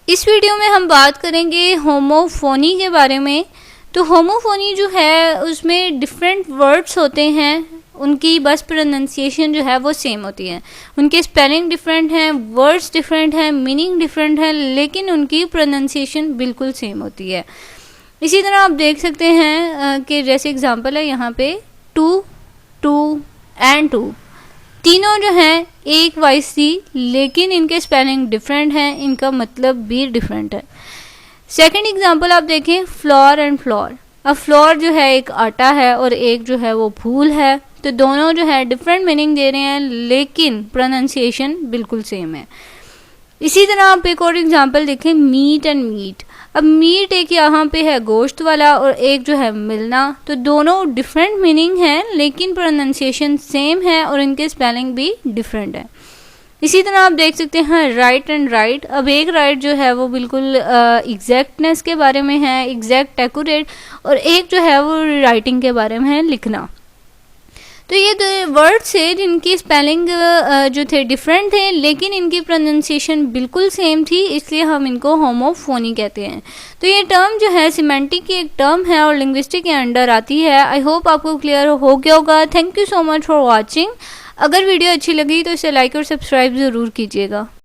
इस वीडियो में हम बात करेंगे होमोफोनी के बारे में। तो होमोफोनी जो है उसमें डिफरेंट वर्ड्स होते हैं, उनकी बस प्रोनाउंसिएशन जो है वो सेम होती है। उनके स्पेलिंग डिफरेंट हैं, वर्ड्स डिफरेंट हैं, मीनिंग डिफरेंट है, लेकिन उनकी प्रोनाउंसिएशन बिल्कुल सेम होती है। इसी तरह आप देख सकते हैं कि जैसे एग्जांपल है यहाँ पे टू, टू एंड टू, तीनों जो हैं एक वॉइस थी, लेकिन इनके स्पेलिंग डिफरेंट हैं, इनका मतलब भी डिफरेंट है। सेकंड एग्जांपल आप देखें फ्लोर एंड फ्लोर। अब फ्लोर जो है एक आटा है और एक जो है वो फूल है, तो दोनों जो है डिफरेंट मीनिंग दे रहे हैं, लेकिन प्रोनाउंसिएशन बिल्कुल सेम है। इसी तरह आप एक और एग्जांपल देखें मीट एंड मीट। अब मीट एक यहाँ पे है गोश्त वाला और एक जो है मिलना, तो दोनों डिफरेंट मीनिंग है, लेकिन प्रोनाउंसिएशन सेम है और इनके स्पेलिंग भी डिफरेंट है। इसी तरह आप देख सकते हैं राइट एंड राइट। अब एक राइट जो है वो बिल्कुल एग्जैक्टनेस के बारे में है, एग्जैक्ट एक्यूरेट, और एक जो है वो राइटिंग के बारे में है, लिखना। तो ये दो वर्ड्स है जिनकी स्पेलिंग जो थे डिफरेंट थे, लेकिन इनकी प्रोनाउंसिएशन बिल्कुल सेम थी, इसलिए हम इनको होमोफोनी कहते हैं। तो ये टर्म जो है सिमेंटिक की एक टर्म है और लिंग्विस्टिक के अंडर आती है। आई होप आपको क्लियर हो गया होगा। Thank you so much for watching. अगर वीडियो अच्छी लगी तो इसे लाइक और सब्सक्राइब ज़रूर कीजिएगा।